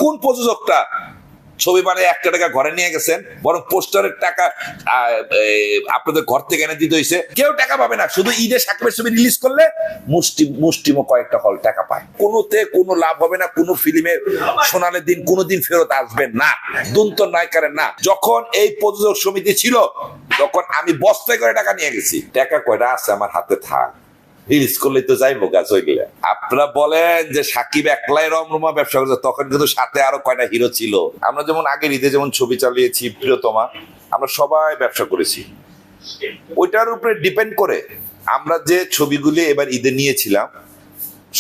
কোন প্রযোজকটা ছবি বানিয়ে 1 টাকা ঘরে নিয়ে গেছেন, বরং পোস্টারের টাকা আপনাদের ঘর থেকে এনে দিতে হয়েছে। কেউ টাকা পাবে না, শুধু ঈদে সাকিবের ছবি রিলিজ করলে মুষ্টিমো কয়েকটা হল টাকা পায়। কোনোতে কোনো লাভ হবে না, কোনো ফিল্মের সোনালী দিন কোনোদিন ফেরত আসবে না, দুন্ত নায়িকারের না। যখন এই প্রযোজক সমিতি ছিল, তখন আমি বস্তায় করে টাকা নিয়ে গেছি। টাকা কয়টা আছে আমার হাতে থাক, রিলিজ করলে তো যাইবো গাছ হয়ে গেলে। আপনারা বলেন যে সাকিব একলাই রমরমা ব্যবসা করছে, তখন কিন্তু সাথে আরো কয়টা হিরো ছিল। আমরা যেমন আগের ঈদে যেমন ছবি চালিয়েছি প্রিয়তমা, আমরা সবাই ব্যবসা করেছি। ওইটার উপরে ডিপেন্ড করে আমরা যে ছবিগুলি এবার ঈদে নিয়েছিলাম,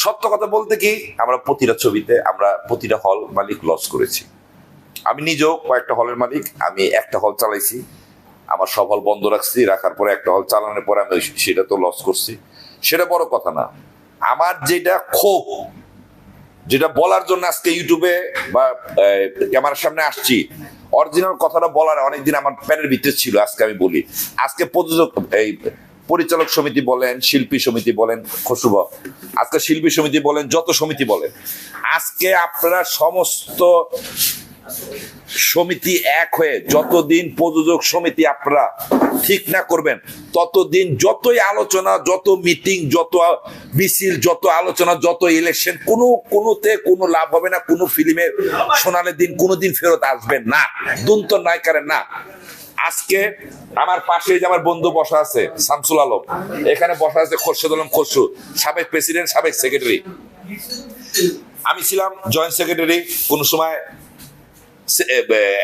সত্য কথা বলতে কি আমরা প্রতিটা ছবিতে আমরা প্রতিটা হল মালিক লস করেছি। আমি নিজেও কয়েকটা হলের মালিক, আমি একটা হল চালাইছি, আমার সব হল বন্ধ রাখছি, রাখার পরে একটা হল চালানোর পরে আমি সেটা তো লস করছি। সেটা বড় কথা না, আমার যেটা ক্ষোভ, যেটা বলার জন্য আজকে ইউটিউবে বা ক্যামেরার সামনে আসছি, অরিজিনাল কথাটা বলার অনেকদিন আমার প্যানের ভিতরে ছিল। আজকে আমি বলি, আজকে প্রযোজক এই পরিচালক সমিতি বলেন, শিল্পী সমিতি বলেন, খসুবা আজকে শিল্পী সমিতি বলেন, যত সমিতি বলেন, আজকে আপনারা সমস্ত সমিতি এক হয়ে যতদিন প্রযোজক সমিতি আপনারা ঠিক না করবেন, ততদিন যতই আলোচনা, যত মিটিং, যত মিছিল, যত আলোচনা, যত ইলেকশন, কোনোতে কোনো লাভ হবে না, কোনো ফিল্মের সোনালী দিন কোনোদিন ফেরত আসবে না, দুন্ত নায়িকারের না। আজকে আমার পাশে যে আমার বন্ধু বসা আছে শামসুল আলম, এখানে বসা আছে খোরশেদ আলম খসরু, সাবেক প্রেসিডেন্ট, সাবেক সেক্রেটারি। আমি ছিলাম জয়েন্ট সেক্রেটারি, কোন সময়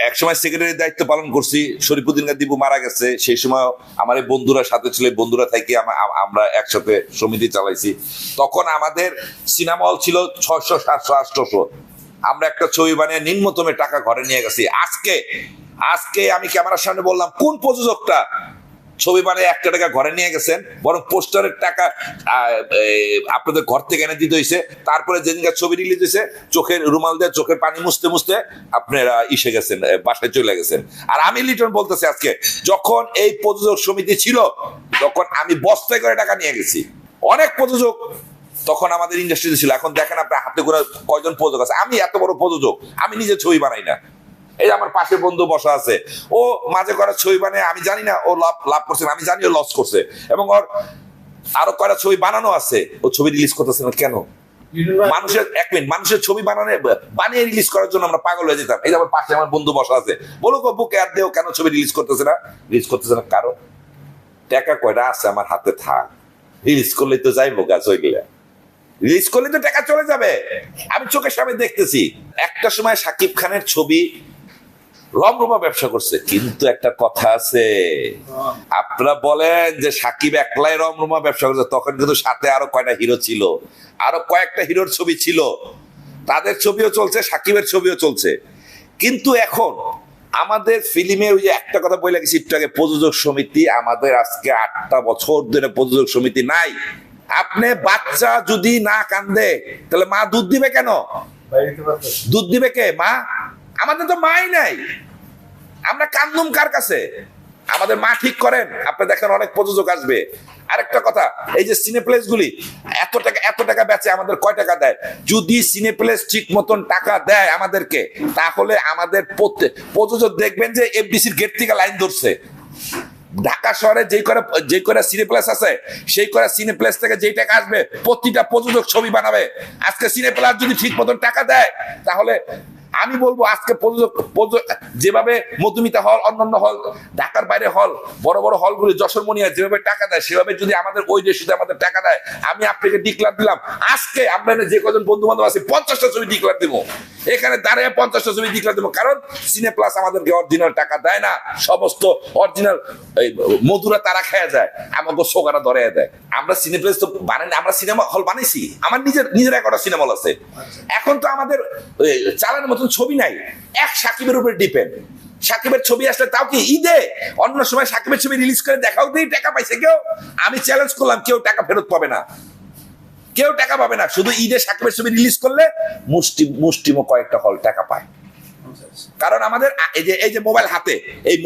একসময় সেক্রেটারির দায়িত্ব পালন করছি। শরীফুদ্দিন দিবু মারা গেছে, সেই সময় আমার এই বন্ধুরা সাথে ছিল, বন্ধুরা থেকে আমরা একসাথে সমিতি চালাইছি। তখন আমাদের সিনেমা হল ছিল 600, 700, 800। আমরা একটা ছবি বানিয়ে নিম্নতমে টাকা ঘরে নিয়ে গেছি। আজকে আমি ক্যামেরার সামনে বললাম, কোন প্রযোজকটা ছবি বানিয়ে 1 টাকা ঘরে নিয়ে গেছেন, বরং পোস্টারের টাকা আপনাদের ঘর থেকে এনে দিতে হয়েছে। তারপরে যেদিনকার ছবি রিলিজ হয়েছে, চোখের রুমাল দিয়ে চোখের পানি মুছতে মুছতে আপনারা ইসে গেছেন, বাসায় চলে গেছেন। আর আমি লিটন বলতেছি, আজকে যখন এই প্রযোজক সমিতি ছিল, তখন আমি বস্তায় করে টাকা নিয়ে গেছি। অনেক প্রযোজক তখন আমাদের ইন্ডাস্ট্রিতে ছিল। এখন দেখেন আপনার হাতে গোনা কয়জন প্রযোজক আছে। আমি এত বড় প্রযোজক, আমি নিজে ছবি বানাই না। এই আমার পাশে বন্ধু বসা আছে, ও মাঝে করা ছবি বানায়, আমি জানি না ও লাভ করছে, আমি জানি ও লস করছে, এবং ওর আরো কয়টা ছবি বানানো আছে, ও ছবি রিলিজ করতেছে না কেন? মানুষের মানুষের ছবি বানিয়ে রিলিজ করার জন্য আমরা পাগল হয়ে যেতাম। এই যে আমার পাশে আমার বন্ধু বসা আছে, বলো বুকে আর দেও, কেন ছবি রিলিজ করতেছে না? কারণ টাকা কয়টা আছে আমার হাতে থাক, রিলিজ করলে তো যাইবো গাছ হয়ে গেলে, রিলিজ করলে তো টাকা চলে যাবে। আমি চোখের সামনে দেখতেছি, একটা সময় সাকিব খানের ছবি রমরমা ব্যবসা করছে, কিন্তু একটা কথা আছে, আপনারা বলেন যে সাকিব একলাই রমরমা ব্যবসা করছে, তখন কিন্তু সাথে আরো কয়টা হিরো ছিল, আরো কয়েকটা হিরোর ছবি ছিল, তাদের ছবিও চলছে, সাকিবের ছবিও চলছে। কিন্তু এখন আমাদের ফিল্মে ওই যে একটা কথা বলে গেছি একটু আগে, প্রযোজক সমিতি আমাদের আজকে 8টা বছর ধরে প্রযোজক সমিতি নাই। আপনি বাচ্চা যদি না কান্দে, তাহলে মা দুধ দিবে কেন? দুধ দিবে কে? মা। আমাদের তো মাই নাই, আমরা কান্দুম কার কাছে? আমাদের মা ঠিক করেন। আপনি দেখেন অনেক প্রযোজক আসবে। আরেকটা কথা, এই যে সিনেপ্লেক্স গুলি এত টাকা বেচে, আমাদের কয় টাকা দেয়? যদি সিনেপ্লেক্স ঠিক মতন টাকা দেয় আমাদেরকে, তাহলে আমাদের প্রযোজক দেখবেন যে এফডিসির গেট থেকে লাইন ধরছে। ঢাকা শহরে যে কয়টা সিনেপ্লেক্স আছে, সেই কয়টা সিনেপ্লেক্স থেকে যেই টাকা আসবে, প্রতিটা প্রযোজক ছবি বানাবে। আজকে সিনেপ্লেক্স যদি ঠিক মতন টাকা দেয়, তাহলে আমি বলবো আজকে প্রযোজক যেভাবে মধুমিতা হল, অন্যান্য হল, ঢাকার বাইরে হল, বড় বড় হলগুলি, যশোর মনিয়া যেভাবে টাকা দেয়, সেভাবে যদি আমাদের ওই দেশে আমাদের টাকা দেয়, আমি আপনাকে ডিক্লার দিলাম, আজকে আপনার যে কজন বন্ধু বান্ধব আছে 50টা ছবি ডিক্লার দিব, এখানে দাঁড়িয়ে 50টা ছবি ডিক্লার দিব। কারণ সিনেপ্লাস আমাদেরকে অরিজিনাল টাকা দেয় না, সমস্ত অরিজিনাল মধুরা তারা খেয়ে যায়, আমাকে সোগারা ধরে দেয়। আমরা সিনেপ্লেস তো বানাই, আমরা সিনেমা হল বানাইছি, আমার নিজের একটা সিনেমা হল আছে। এখন তো আমাদের চালানোর মতন ছবি নাই, এক সাকিবের উপরে ডিপেন্ড। সাকিবের ছবি আসলে তাও কি ঈদে, অন্য সময় সাকিবের ছবি রিলিজ করে দেখাও দিয়ে টাকা পাইছে কেউ? আমি চ্যালেঞ্জ করলাম, কেউ টাকা ফেরত পাবে না, কেউ টাকা পাবে না। শুধু ঈদে সাকিবের ছবি রিলিজ করলে মুষ্টিমো কয়েকটা হল টাকা পায়। কারণ আমাদের এই যে মোবাইল হাতে, এই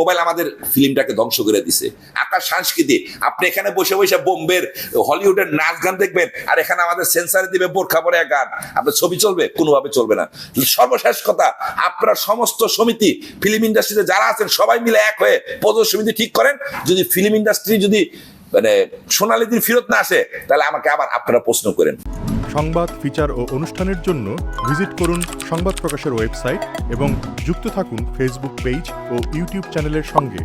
মোবাইল আমাদের ফিল্মটাকে ধ্বংস করে দিছে। আপনার সংস্কৃতি, আপনি এখানে বসে বসে বোম্বের হলিউডের নাচ গান দেখবেন, আর এখানে আমাদের সেন্সারে দিবে বোরখা পরে গান, আপনার ছবি চলবে? কোনোভাবে চলবে না। সর্বশেষ কথা, আপনারা সমস্ত সমিতি, ফিল্ম ইন্ডাস্ট্রিতে যারা আছেন সবাই মিলে এক হয়ে প্রযোজক সমিতি ঠিক করেন। যদি ফিল্ম ইন্ডাস্ট্রি যদি মানে সোনালী দিন ফেরত না আসে, তাহলে আমাকে আবার আপনারা প্রশ্ন করেন। সংবাদ, ফিচার ও অনুষ্ঠানের জন্য ভিজিট করুন সংবাদ প্রকাশের ওয়েবসাইট এবং যুক্ত থাকুন ফেসবুক পেজ ও ইউটিউব চ্যানেলের সঙ্গে।